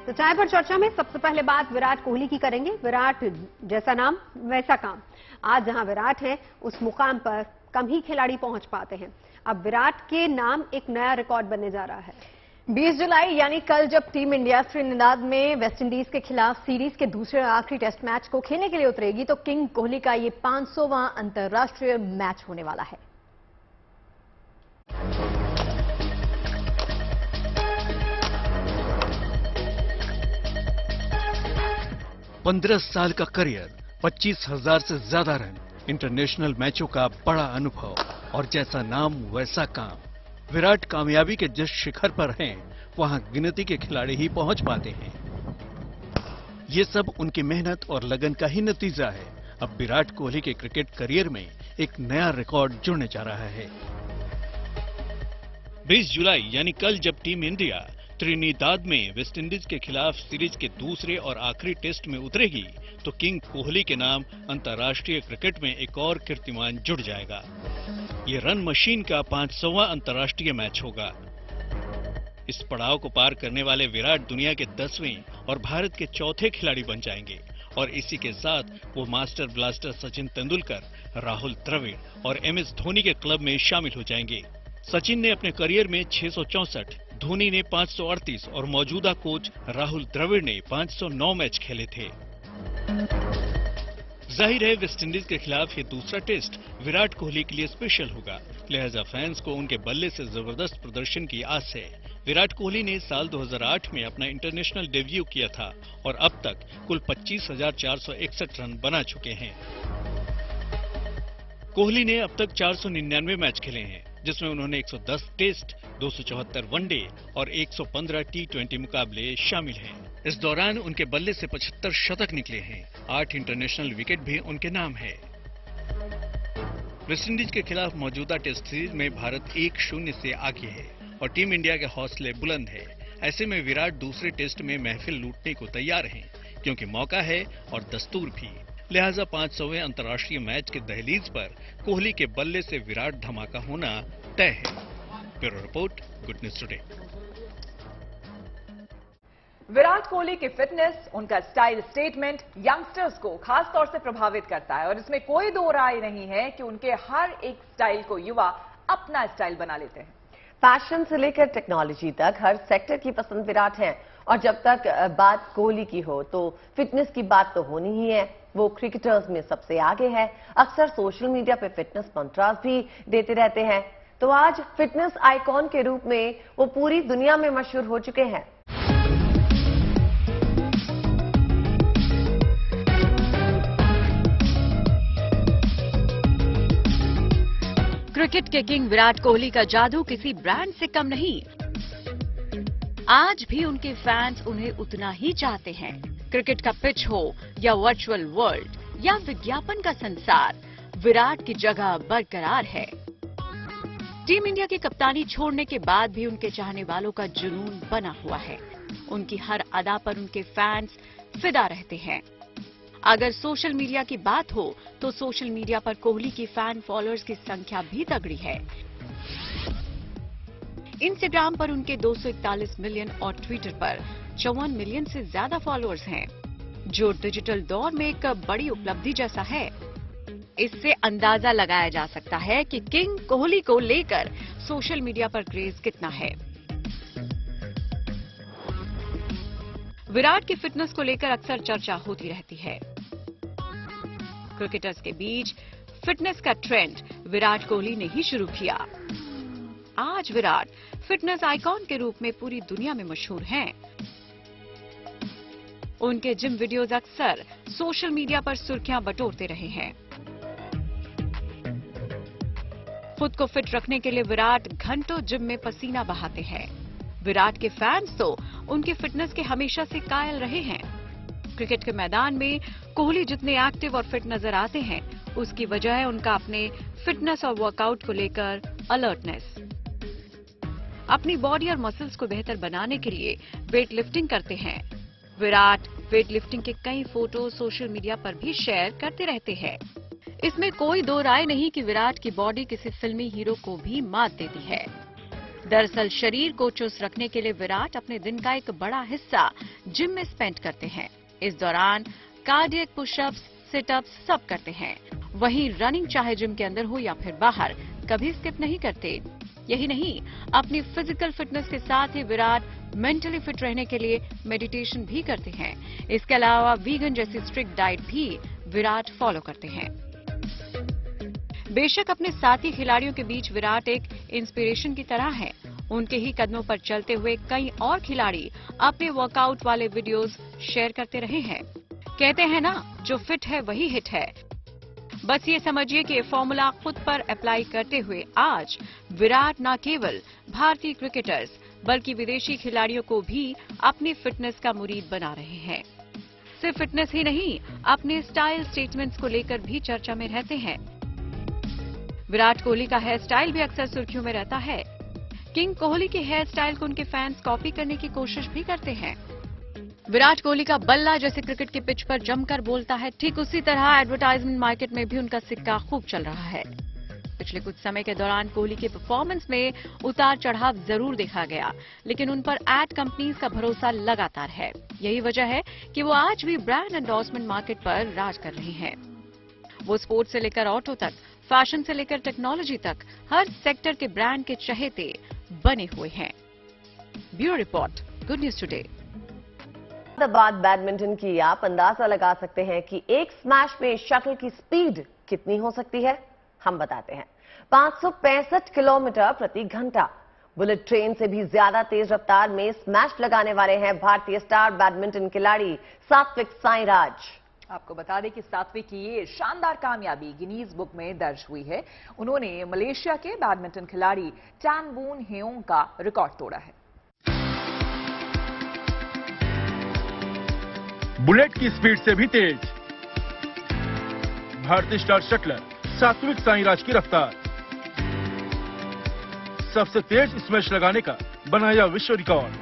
तो चाय पर चर्चा में सबसे पहले बात विराट कोहली की करेंगे। विराट जैसा नाम वैसा काम। आज जहां विराट है उस मुकाम पर कम ही खिलाड़ी पहुंच पाते हैं। अब विराट के नाम एक नया रिकॉर्ड बनने जा रहा है। 20 जुलाई यानी कल जब टीम इंडिया त्रिनिदाद में वेस्टइंडीज के खिलाफ सीरीज के दूसरे और आखिरी टेस्ट मैच को खेलने के लिए उतरेगी तो किंग कोहली का ये 500वां अंतर्राष्ट्रीय मैच होने वाला है। पंद्रह साल का करियर, 25,000 से ज्यादा रन, इंटरनेशनल मैचों का बड़ा अनुभव और जैसा नाम वैसा काम। विराट कामयाबी के जिस शिखर पर हैं, वहां गिनती के खिलाड़ी ही पहुंच पाते हैं। ये सब उनकी मेहनत और लगन का ही नतीजा है। अब विराट कोहली के क्रिकेट करियर में एक नया रिकॉर्ड जुड़ने जा रहा है। 20 जुलाई यानी कल जब टीम इंडिया त्रिनिदाद में वेस्टइंडीज के खिलाफ सीरीज के दूसरे और आखिरी टेस्ट में उतरेगी तो किंग कोहली के नाम अंतर्राष्ट्रीय क्रिकेट में एक और कीर्तिमान जुड़ जाएगा। ये रन मशीन का 500वां अंतर्राष्ट्रीय मैच होगा। इस पड़ाव को पार करने वाले विराट दुनिया के 10वें और भारत के चौथे खिलाड़ी बन जाएंगे और इसी के साथ वो मास्टर ब्लास्टर सचिन तेंदुलकर, राहुल द्रविड़ और MS धोनी के क्लब में शामिल हो जाएंगे। सचिन ने अपने करियर में 664, धोनी ने 538 और मौजूदा कोच राहुल द्रविड़ ने 509 मैच खेले थे। जाहिर है वेस्टइंडीज के खिलाफ ये दूसरा टेस्ट विराट कोहली के लिए स्पेशल होगा, लिहाजा फैंस को उनके बल्ले से जबरदस्त प्रदर्शन की आस है। विराट कोहली ने साल 2008 में अपना इंटरनेशनल डेब्यू किया था और अब तक कुल 25,461 रन बना चुके हैं। कोहली ने अब तक 499 मैच खेले हैं, जिसमें उन्होंने 110 टेस्ट, 274 वनडे और 115 T20 मुकाबले शामिल हैं। इस दौरान उनके बल्ले से 75 शतक निकले हैं। 8 इंटरनेशनल विकेट भी उनके नाम है। वेस्टइंडीज के खिलाफ मौजूदा टेस्ट सीरीज में भारत 1-0 से आगे है और टीम इंडिया के हौसले बुलंद है। ऐसे में विराट दूसरे टेस्ट में महफिल लूटने को तैयार हैं, क्योंकि मौका है और दस्तूर भी। लिहाजा 500वें अंतर्राष्ट्रीय मैच के दहलीज पर कोहली के बल्ले से विराट धमाका होना तय है। Bureau report, good news today. Virat Kohli की फिटनेस, उनका स्टाइल स्टेटमेंट यंगस्टर्स को खास तौर से प्रभावित करता है और इसमें कोई दो राय नहीं है कि उनके हर एक स्टाइल को युवा अपना स्टाइल बना लेते हैं। फैशन से लेकर टेक्नोलॉजी तक हर सेक्टर की पसंद विराट है और जब तक बात कोहली की हो तो फिटनेस की बात तो होनी ही है। वो क्रिकेटर्स में सबसे आगे है। अक्सर सोशल मीडिया पे फिटनेस मंत्रास भी देते रहते हैं। तो आज फिटनेस आइकॉन के रूप में वो पूरी दुनिया में मशहूर हो चुके हैं। क्रिकेट के किंग विराट कोहली का जादू किसी ब्रांड से कम नहीं। आज भी उनके फैंस उन्हें उतना ही चाहते हैं। क्रिकेट का पिच हो या वर्चुअल वर्ल्ड या विज्ञापन का संसार, विराट की जगह बरकरार है। टीम इंडिया की कप्तानी छोड़ने के बाद भी उनके चाहने वालों का जुनून बना हुआ है। उनकी हर अदा पर उनके फैंस फिदा रहते हैं। अगर सोशल मीडिया की बात हो तो सोशल मीडिया पर कोहली की फैन फॉलोअर्स की संख्या भी तगड़ी है। इंस्टाग्राम पर उनके 241 मिलियन और ट्विटर पर 54 मिलियन से ज्यादा फॉलोअर्स हैं, जो डिजिटल दौर में एक बड़ी उपलब्धि जैसा है। इससे अंदाजा लगाया जा सकता है कि किंग कोहली को लेकर सोशल मीडिया पर क्रेज कितना है। विराट की फिटनेस को लेकर अक्सर चर्चा होती रहती है। क्रिकेटर्स के बीच फिटनेस का ट्रेंड विराट कोहली ने ही शुरू किया। आज विराट फिटनेस आइकॉन के रूप में पूरी दुनिया में मशहूर हैं। उनके जिम वीडियोस अक्सर सोशल मीडिया पर सुर्खियां बटोरते रहे हैं। खुद को फिट रखने के लिए विराट घंटों जिम में पसीना बहाते हैं। विराट के फैंस तो उनकी फिटनेस के हमेशा से कायल रहे हैं। क्रिकेट के मैदान में कोहली जितने एक्टिव और फिट नजर आते हैं, उसकी वजह है उनका अपने फिटनेस और वर्कआउट को लेकर अलर्टनेस। अपनी बॉडी और मसल्स को बेहतर बनाने के लिए वेट लिफ्टिंग करते हैं। विराट वेट लिफ्टिंग के कई फोटो सोशल मीडिया पर भी शेयर करते रहते हैं। इसमें कोई दो राय नहीं कि विराट की बॉडी किसी फिल्मी हीरो को भी मात देती है। दरअसल शरीर को चुस्त रखने के लिए विराट अपने दिन का एक बड़ा हिस्सा जिम में स्पेंड करते हैं। इस दौरान कार्डियक पुशअप्स, सिटअप्स सब करते हैं। वहीं रनिंग चाहे जिम के अंदर हो या फिर बाहर, कभी स्किप नहीं करते। यही नहीं, अपनी फिजिकल फिटनेस के साथ ही विराट मेंटली फिट रहने के लिए मेडिटेशन भी करते हैं। इसके अलावा वीगन जैसी स्ट्रिक्ट डाइट भी विराट फॉलो करते हैं। बेशक अपने साथी खिलाड़ियों के बीच विराट एक इंस्पिरेशन की तरह हैं। उनके ही कदमों पर चलते हुए कई और खिलाड़ी अपने वर्कआउट वाले वीडियोस शेयर करते रहे हैं। कहते हैं ना, जो फिट है वही हिट है। बस ये समझिए कि ये फॉर्मूला खुद पर अप्लाई करते हुए आज विराट न केवल भारतीय क्रिकेटर्स बल्कि विदेशी खिलाड़ियों को भी अपनी फिटनेस का मुरीद बना रहे हैं। सिर्फ फिटनेस ही नहीं, अपने स्टाइल स्टेटमेंट्स को लेकर भी चर्चा में रहते हैं। विराट कोहली का हेयर स्टाइल भी अक्सर सुर्खियों में रहता है। किंग कोहली के हेयर स्टाइल को उनके फैंस कॉपी करने की कोशिश भी करते हैं। विराट कोहली का बल्ला जैसे क्रिकेट के पिच पर जमकर बोलता है, ठीक उसी तरह एडवर्टाइजमेंट मार्केट में भी उनका सिक्का खूब चल रहा है। पिछले कुछ समय के दौरान कोहली के परफॉर्मेंस में उतार चढ़ाव जरूर देखा गया, लेकिन उन पर एड कंपनीज का भरोसा लगातार है। यही वजह है कि वो आज भी ब्रांड एंडोर्समेंट मार्केट पर राज कर रहे हैं। वो स्पोर्ट्स से लेकर ऑटो तक, फैशन से लेकर टेक्नोलॉजी तक हर सेक्टर के ब्रांड के चहेते बने हुए हैं। Bureau report, good news today. बाद बैडमिंटन की आप अंदाजा लगा सकते हैं कि एक स्मैश में शटल की स्पीड कितनी हो सकती है। हम बताते हैं, 565 किलोमीटर प्रति घंटा। बुलेट ट्रेन से भी ज्यादा तेज रफ्तार में स्मैश लगाने वाले हैं भारतीय स्टार बैडमिंटन खिलाड़ी सात्विक साईराज। आपको बता दें कि सात्विक की ये शानदार कामयाबी गिनीज बुक में दर्ज हुई है। उन्होंने मलेशिया के बैडमिंटन खिलाड़ी टैन बून हेओंग का रिकॉर्ड तोड़ा है। बुलेट की स्पीड से भी तेज भारतीय स्टार शटलर सात्विक साईराज की रफ्तार, सबसे तेज स्मैश लगाने का बनाया विश्व रिकॉर्ड।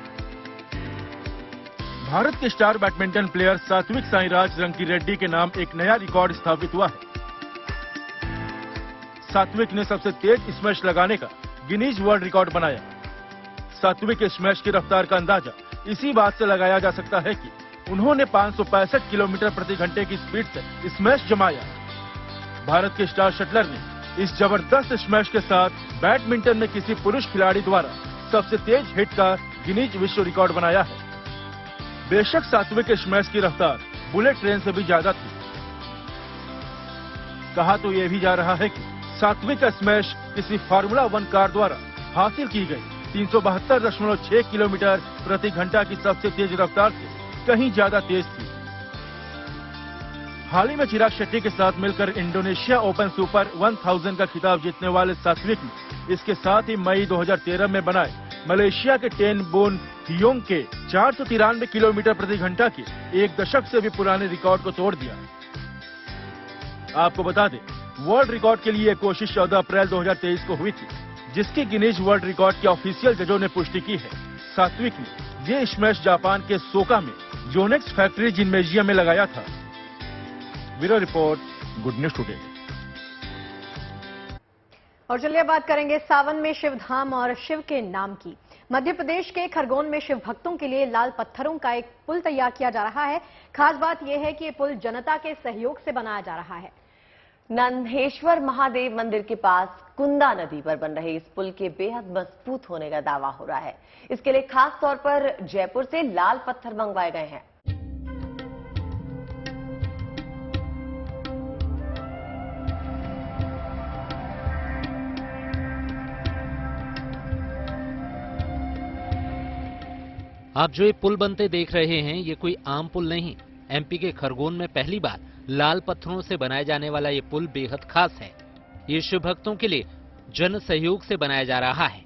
भारत के star badminton player Satwik Sairaj रंकी Reddy के नाम एक नया रिकॉर्ड स्थापित हुआ है। सात्विक ने सबसे तेज स्मैश लगाने का गिनीज वर्ल्ड रिकॉर्ड बनाया। सात्विक के स्मैश की रफ्तार का अंदाजा इसी बात से लगाया जा सकता है कि उन्होंने 565 किलोमीटर प्रति घंटे की स्पीड से स्मैश जमाया। भारत के स्टार शटलर ने इस जबरदस्त स्मैश के साथ बैडमिंटन में किसी पुरुष खिलाड़ी द्वारा सबसे तेज हिट का गिनीज विश्व रिकॉर्ड बनाया है। बेशक सात्विक के स्मैश की रफ्तार बुलेट ट्रेन से भी ज्यादा थी। कहा तो यह भी जा रहा है कि सात्विक का स्मैश किसी फार्मूला 1 कार द्वारा हासिल की गई 372.6 किलोमीटर प्रति घंटा की सबसे तेज रफ्तार से कहीं ज्यादा तेज थी। हाल ही में चिराग शेट्टी के साथ मिलकर इंडोनेशिया ओपन सुपर 1000 का खिताब जीतने वाले सात्विक ने इसके साथ ही मई 2013 में बनाए मलेशिया के टेन बोन हियोंग के 493 किलोमीटर प्रति घंटा के एक दशक से भी पुराने रिकॉर्ड को तोड़ दिया। आपको बता दें, वर्ल्ड रिकॉर्ड के लिए कोशिश 14 अप्रैल 2023 को हुई थी, जिसकी गिनीज वर्ल्ड रिकॉर्ड के ऑफिशियल जजों ने पुष्टि की है। सात्विक ने ये स्मैश जापान के सोका में योनेक्स फैक्ट्री जिनमेजियम में लगाया था। Bureau report, good news today. और चलिए बात करेंगे सावन में शिव धाम और शिव के नाम की। मध्य प्रदेश के खरगोन में शिव भक्तों के लिए लाल पत्थरों का एक पुल तैयार किया जा रहा है। खास बात यह है कि ये पुल जनता के सहयोग से बनाया जा रहा है। नंदेश्वर महादेव मंदिर के पास कुंदा नदी पर बन रहे इस पुल के बेहद मजबूत होने का दावा हो रहा है। इसके लिए खास तौर पर जयपुर से लाल पत्थर मंगवाए गए हैं। आप जो ये पुल बनते देख रहे हैं, ये कोई आम पुल नहीं। एमपी के खरगोन में पहली बार लाल पत्थरों से बनाया जाने वाला ये पुल बेहद खास है। ये शिव भक्तों के लिए जन सहयोग से बनाया जा रहा है।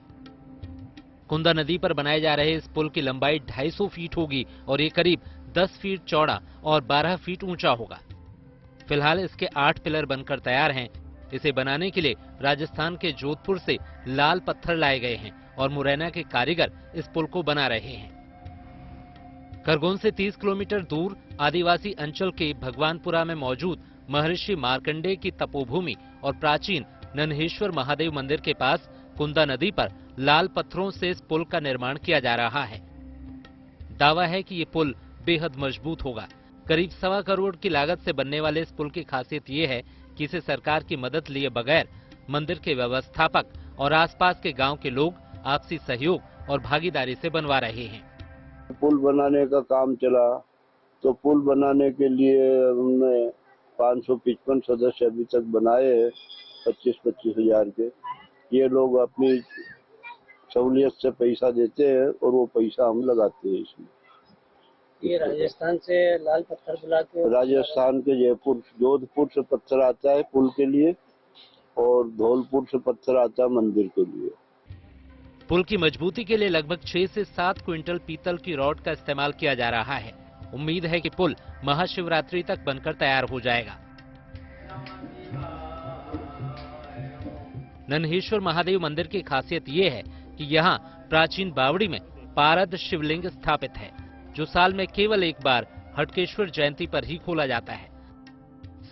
कुंदा नदी पर बनाए जा रहे इस पुल की लंबाई 250 फीट होगी और ये करीब 10 फीट चौड़ा और 12 फीट ऊंचा होगा। फिलहाल इसके 8 पिलर बनकर तैयार हैं। इसे बनाने के लिए राजस्थान के जोधपुर से लाल पत्थर लाए गए हैं और मुरैना के कारीगर इस पुल को बना रहे हैं। खरगोन से 30 किलोमीटर दूर आदिवासी अंचल के भगवानपुरा में मौजूद महर्षि मार्कंडेय की तपोभूमि और प्राचीन नन्हेश्वर महादेव मंदिर के पास कुंदा नदी पर लाल पत्थरों से इस पुल का निर्माण किया जा रहा है। दावा है कि ये पुल बेहद मजबूत होगा। करीब 1.25 करोड़ की लागत से बनने वाले इस पुल की खासियत ये है कि इसे सरकार की मदद लिए बगैर मंदिर के व्यवस्थापक और आसपास के गांव के लोग आपसी सहयोग और भागीदारी से बनवा रहे हैं। पुल बनाने का काम चला तो पुल बनाने के लिए हमने 555 सदस्य अभी तक बनाए हैं, 25-25 हजार के। ये लोग अपनी सहूलियत से पैसा देते हैं और वो पैसा हम लगाते हैं इसमें। ये राजस्थान से लाल पत्थर बुला के, राजस्थान के जयपुर, जोधपुर से पत्थर आता है पुल के लिए और धौलपुर से पत्थर आता है मंदिर के लिए। पुल की मजबूती के लिए लगभग 6 से 7 क्विंटल पीतल की रॉड का इस्तेमाल किया जा रहा है। उम्मीद है कि पुल महाशिवरात्रि तक बनकर तैयार हो जाएगा। नन्हेश्वर महादेव मंदिर की खासियत ये है कि यहाँ प्राचीन बावड़ी में पारद शिवलिंग स्थापित है, जो साल में केवल एक बार हटकेश्वर जयंती पर ही खोला जाता है।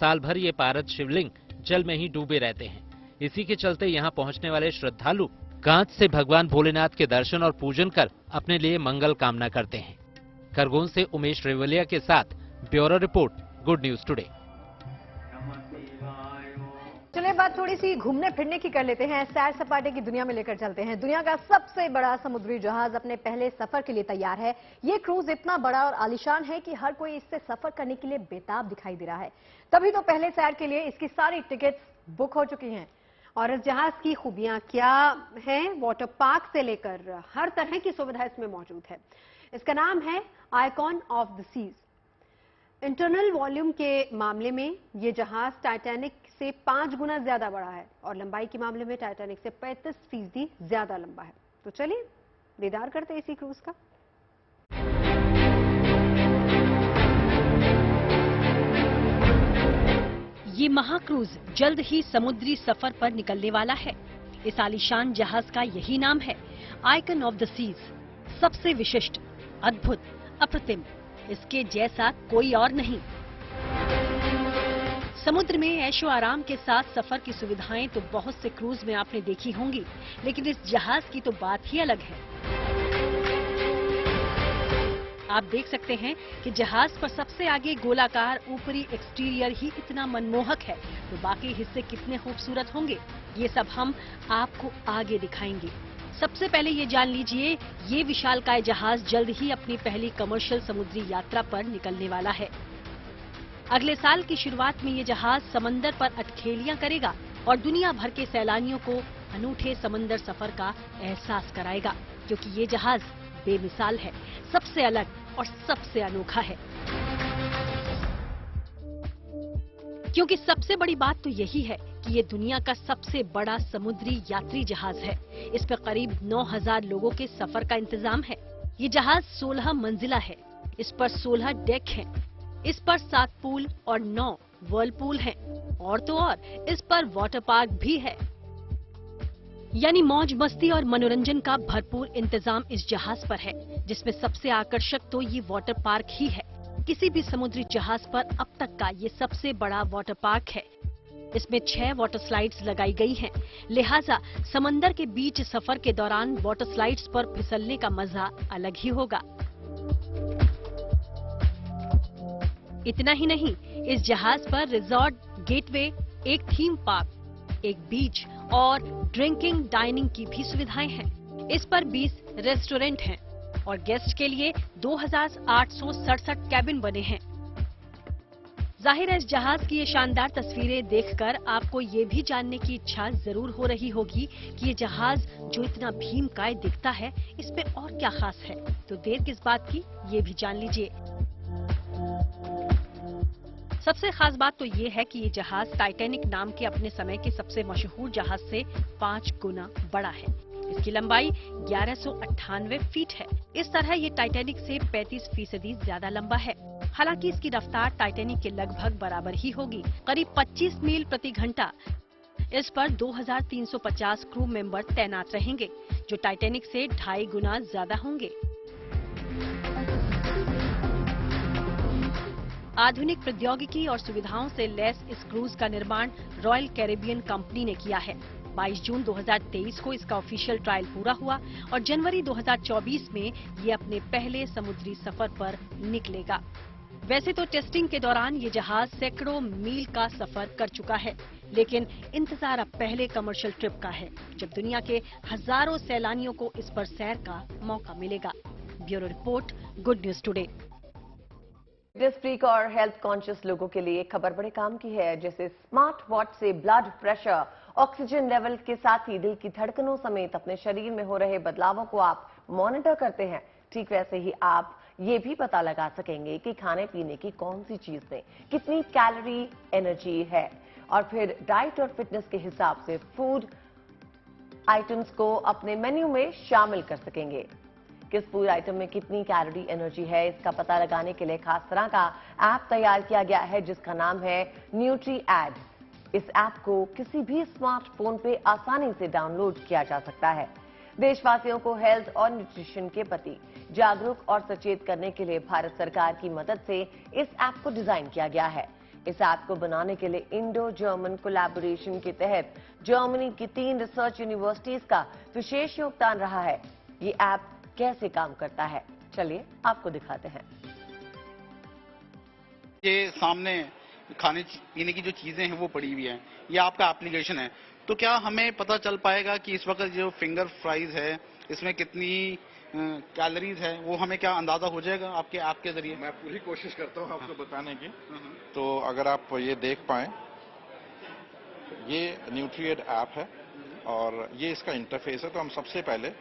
साल भर ये पारद शिवलिंग जल में ही डूबे रहते हैं। इसी के चलते यहाँ पहुँचने वाले श्रद्धालु कांच से भगवान भोलेनाथ के दर्शन और पूजन कर अपने लिए मंगल कामना करते हैं। खरगोन से उमेश रेवलिया के साथ bureau report, good news today. चलिए बात थोड़ी सी घूमने फिरने की कर लेते हैं। सैर सपाटे की दुनिया में लेकर चलते हैं। दुनिया का सबसे बड़ा समुद्री जहाज अपने पहले सफर के लिए तैयार है। ये क्रूज इतना बड़ा और आलीशान है कि हर कोई इससे सफर करने के लिए बेताब दिखाई दे रहा है। तभी तो पहले सैर के लिए इसकी सारी टिकट्स बुक हो चुकी हैं। और इस जहाज की खूबियां क्या हैं? वाटर पार्क से लेकर हर तरह की सुविधा इसमें मौजूद है। इसका नाम है Icon of the Seas. Internal volume के मामले में ये जहाज टाइटैनिक से 5 गुना ज्यादा बड़ा है और लंबाई के मामले में टाइटैनिक से 35% ज्यादा लंबा है। तो चलिए दीदार करते हैं इसी क्रूज का। ये महाक्रूज जल्द ही समुद्री सफर पर निकलने वाला है। इस आलीशान जहाज का यही नाम है, आइकन ऑफ द सीज। सबसे विशिष्ट, अद्भुत, अप्रतिम, इसके जैसा कोई और नहीं। समुद्र में ऐशो आराम के साथ सफर की सुविधाएं तो बहुत से क्रूज में आपने देखी होंगी, लेकिन इस जहाज की तो बात ही अलग है। आप देख सकते हैं कि जहाज पर सबसे आगे गोलाकार ऊपरी एक्सटीरियर ही इतना मनमोहक है, तो बाकी हिस्से कितने खूबसूरत होंगे, ये सब हम आपको आगे दिखाएंगे। सबसे पहले ये जान लीजिए, ये विशालकाय जहाज जल्द ही अपनी पहली कमर्शियल समुद्री यात्रा पर निकलने वाला है। अगले साल की शुरुआत में ये जहाज समंदर पर अटखेलियां करेगा और दुनिया भर के सैलानियों को अनूठे समंदर सफर का एहसास कराएगा, क्योंकि ये जहाज बेमिसाल है, सबसे अलग और सबसे अनोखा है। क्योंकि सबसे बड़ी बात तो यही है कि ये दुनिया का सबसे बड़ा समुद्री यात्री जहाज है। इस पर करीब 9000 लोगों के सफर का इंतजाम है। ये जहाज 16 मंजिला है। इस पर 16 डेक हैं। इस पर 7 पूल और 9 व्हर्लपूल हैं। और तो और इस पर वाटर पार्क भी है। यानी मौज मस्ती और मनोरंजन का भरपूर इंतजाम इस जहाज पर है, जिसमें सबसे आकर्षक तो ये वाटर पार्क ही है। किसी भी समुद्री जहाज पर अब तक का ये सबसे बड़ा वाटर पार्क है। इसमें 6 वाटर स्लाइड्स लगाई गई हैं, लिहाजा समंदर के बीच सफर के दौरान वाटर स्लाइड्स पर फिसलने का मजा अलग ही होगा। इतना ही नहीं, इस जहाज पर रिजॉर्ट, गेटवे, एक थीम पार्क, एक बीच और ड्रिंकिंग डाइनिंग की भी सुविधाएं हैं। इस पर 20 रेस्टोरेंट हैं और गेस्ट के लिए 2867 कैबिन बने हैं। जाहिर है इस जहाज की ये शानदार तस्वीरें देखकर आपको ये भी जानने की इच्छा जरूर हो रही होगी कि ये जहाज जो इतना भीमकाय दिखता है, इसमें और क्या खास है। तो देर किस बात की, ये भी जान लीजिए। सबसे खास बात तो ये है कि ये जहाज टाइटैनिक नाम के अपने समय के सबसे मशहूर जहाज से 5 गुना बड़ा है। इसकी लंबाई 1198 फीट है। इस तरह ये टाइटैनिक से 35% ज्यादा लंबा है। हालांकि इसकी रफ्तार टाइटैनिक के लगभग बराबर ही होगी, करीब 25 मील प्रति घंटा। इस पर 2350 क्रू मेंबर तैनात रहेंगे, जो टाइटैनिक से 2.5 गुना ज्यादा होंगे। आधुनिक प्रौद्योगिकी और सुविधाओं से लैस इस क्रूज का निर्माण रॉयल कैरिबियन कंपनी ने किया है। 22 जून 2023 को इसका ऑफिशियल ट्रायल पूरा हुआ और जनवरी 2024 में ये अपने पहले समुद्री सफर पर निकलेगा। वैसे तो टेस्टिंग के दौरान ये जहाज सैकड़ों मील का सफर कर चुका है, लेकिन इंतजार अब पहले कमर्शियल ट्रिप का है, जब दुनिया के हजारों सैलानियों को इस पर सैर का मौका मिलेगा। Bureau report, good news today. Fitness freak और हेल्थ कॉन्शियस लोगों के लिए खबर बड़े काम की है। जैसे स्मार्ट वॉच से ब्लड प्रेशर, ऑक्सीजन लेवल के साथ ही दिल की धड़कनों समेत अपने शरीर में हो रहे बदलावों को आप मॉनिटर करते हैं, ठीक वैसे ही आप ये भी पता लगा सकेंगे कि खाने पीने की कौन सी चीज में कितनी कैलोरी, एनर्जी है, और फिर डाइट और फिटनेस के हिसाब से फूड आइटम्स को अपने मेन्यू में शामिल कर सकेंगे। किस फूड आइटम में कितनी कैलोरी, एनर्जी है, इसका पता लगाने के लिए खास तरह का ऐप तैयार किया गया है जिसका नाम है न्यूट्री-एड। इस ऐप को किसी भी स्मार्टफोन पे आसानी से डाउनलोड किया जा सकता है। देशवासियों को हेल्थ और न्यूट्रिशन के प्रति जागरूक और सचेत करने के लिए भारत सरकार की मदद से इस ऐप को डिजाइन किया गया है। इस ऐप को बनाने के लिए इंडो जर्मन कोलैबोरेशन के तहत जर्मनी की 3 रिसर्च यूनिवर्सिटीज का विशेष योगदान रहा है। ये ऐप कैसे काम करता है, चलिए आपको दिखाते हैं। ये सामने खाने पीने की जो चीजें हैं वो पड़ी हुई हैं, ये आपका एप्लीकेशन है, तो क्या हमें पता चल पाएगा कि इस वक्त जो फिंगर फ्राइज है इसमें कितनी कैलोरीज है, वो हमें क्या अंदाजा हो जाएगा आपके ऐप के जरिए? मैं पूरी कोशिश करता हूँ आपको बताने की। तो अगर आप ये देख पाए, ये न्यूट्री-एड ऐप है और ये इसका इंटरफेस है। तो हम सबसे पहले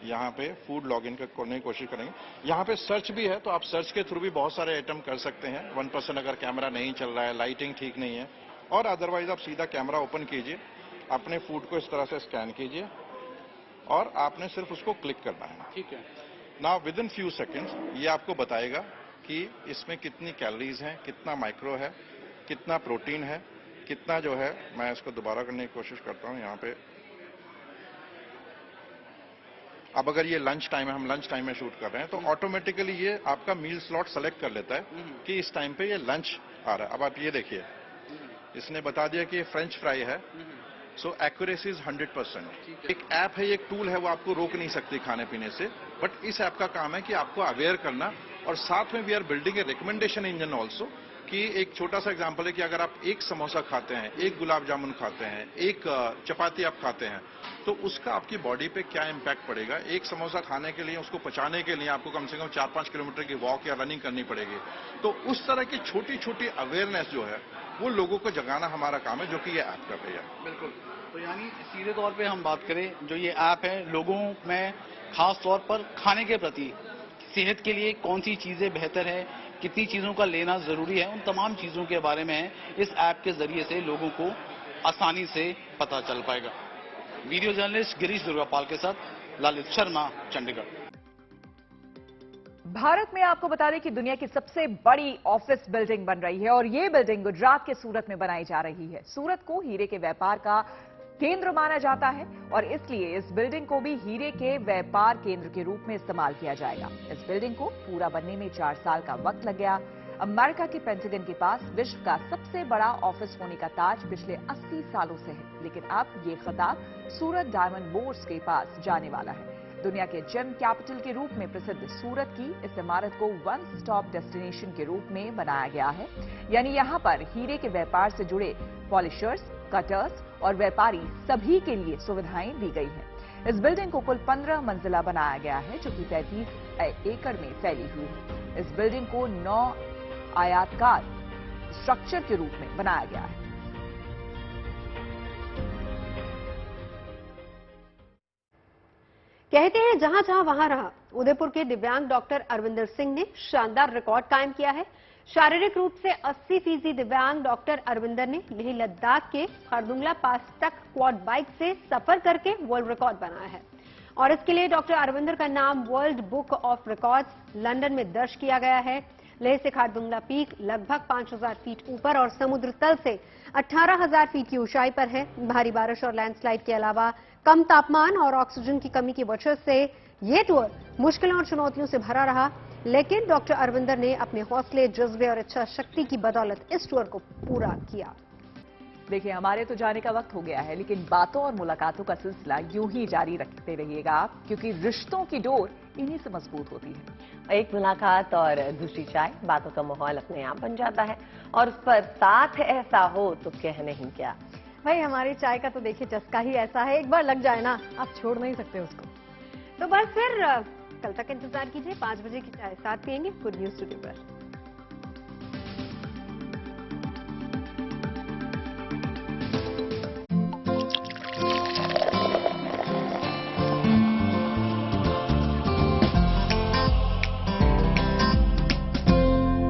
यहाँ पे फूड लॉगिन करने की कोशिश करेंगे। यहाँ पे सर्च भी है, तो आप सर्च के थ्रू भी बहुत सारे आइटम कर सकते हैं। 1% अगर कैमरा नहीं चल रहा है, लाइटिंग ठीक नहीं है, और अदरवाइज आप सीधा कैमरा ओपन कीजिए, अपने फूड को इस तरह से स्कैन कीजिए और आपने सिर्फ उसको क्लिक करना है। ठीक है। Now with in few seconds ये आपको बताएगा कि इसमें कितनी कैलोरीज हैं, कितना माइक्रो है, कितना प्रोटीन है, कितना जो है। मैं इसको दोबारा करने की कोशिश करता हूँ। यहाँ पे अब अगर ये लंच टाइम है, हम लंच टाइम में शूट कर रहे हैं, तो ऑटोमेटिकली ये आपका मील स्लॉट सेलेक्ट कर लेता है कि इस टाइम पे ये लंच आ रहा है। अब आप ये देखिए, इसने बता दिया कि ये फ्रेंच फ्राई है। सो एक्यूरेसी इज 100%। एक ऐप है, एक टूल है, वो आपको रोक नहीं सकती खाने पीने से, बट इस ऐप का काम है कि आपको अवेयर करना, और साथ में we are building a recommendation engine also. कि एक छोटा सा एग्जांपल है कि अगर आप एक समोसा खाते हैं, एक गुलाब जामुन खाते हैं, एक चपाती आप खाते हैं, तो उसका आपकी बॉडी पे क्या इम्पैक्ट पड़ेगा। एक समोसा खाने के लिए, उसको पचाने के लिए आपको कम से कम 4-5 किलोमीटर की वॉक या रनिंग करनी पड़ेगी। तो उस तरह की छोटी छोटी अवेयरनेस जो है वो लोगों को जगाना हमारा काम है, जो कि ये ऐप कर रही है। बिल्कुल। तो यानी सीधे तौर पे हम बात करें, जो ये ऐप है लोगों में खास तौर पर खाने के प्रति, सेहत के लिए कौन सी चीजें बेहतर है, कितनी चीजों का लेना जरूरी है, उन तमाम चीजों के बारे में इस ऐप के जरिए से लोगों को आसानी से पता चल पाएगा। वीडियो जर्नलिस्ट गिरीश दुर्गापाल के साथ ललित शर्मा, चंडीगढ़। भारत में आपको बता दें कि दुनिया की सबसे बड़ी ऑफिस बिल्डिंग बन रही है और ये बिल्डिंग गुजरात के सूरत में बनाई जा रही है। सूरत को हीरे के व्यापार का केंद्र माना जाता है और इसलिए इस बिल्डिंग को भी हीरे के व्यापार केंद्र के रूप में इस्तेमाल किया जाएगा। इस बिल्डिंग को पूरा बनने में 4 साल का वक्त लग गया। अमेरिका के पेंटागन के पास विश्व का सबसे बड़ा ऑफिस होने का ताज पिछले 80 सालों से है, लेकिन अब ये खिताब सूरत डायमंड बोर्ड्स के पास जाने वाला है। दुनिया के जेम कैपिटल के रूप में प्रसिद्ध सूरत की इस इमारत को वन स्टॉप डेस्टिनेशन के रूप में बनाया गया है, यानी यहाँ पर हीरे के व्यापार से जुड़े पॉलिशर्स, कटर्स और व्यापारी सभी के लिए सुविधाएं दी गई हैं। इस बिल्डिंग को कुल 15 मंजिला बनाया गया है, जो कि 33 एकड़ में फैली हुई है। इस बिल्डिंग को 9 आयताकार स्ट्रक्चर के रूप में बनाया गया है। कहते हैं जहां जहां वहां रहा। उदयपुर के दिव्यांग डॉक्टर अरविंदर सिंह ने शानदार रिकॉर्ड कायम किया है। शारीरिक रूप से 80% दिव्यांग डॉक्टर अरविंदर ने लेह लद्दाख के खरदुंगला पास तक क्वाड बाइक से सफर करके वर्ल्ड रिकॉर्ड बनाया है और इसके लिए डॉक्टर अरविंदर का नाम world book of records London में दर्ज किया गया है। लेह से खारदुंगला पीक लगभग 5000 फीट ऊपर और समुद्र तल से 18000 फीट की ऊंचाई पर है। भारी बारिश और लैंडस्लाइड के अलावा कम तापमान और ऑक्सीजन की कमी की वजह से ये टूर मुश्किलों और चुनौतियों से भरा रहा, लेकिन डॉक्टर अरविंदर ने अपने हौसले, जज्बे और इच्छा शक्ति की बदौलत इस टूर को पूरा किया। देखिए, हमारे तो जाने का वक्त हो गया है, लेकिन बातों और मुलाकातों का सिलसिला यूं ही जारी रखते रहिएगा आप, क्योंकि रिश्तों की डोर इन्हीं से मजबूत होती है। एक मुलाकात और दूसरी चाय, बातों का माहौल अपने आप बन जाता है और उस पर साथ ऐसा हो तो कहने ही क्या। भाई हमारी चाय का तो देखिए चस्का ही ऐसा है, एक बार लग जाए ना आप छोड़ नहीं सकते उसको। तो बस फिर कल तक इंतजार कीजिए, 5 बजे की चाय साथ पियेंगे गुड न्यूज टुडे पर।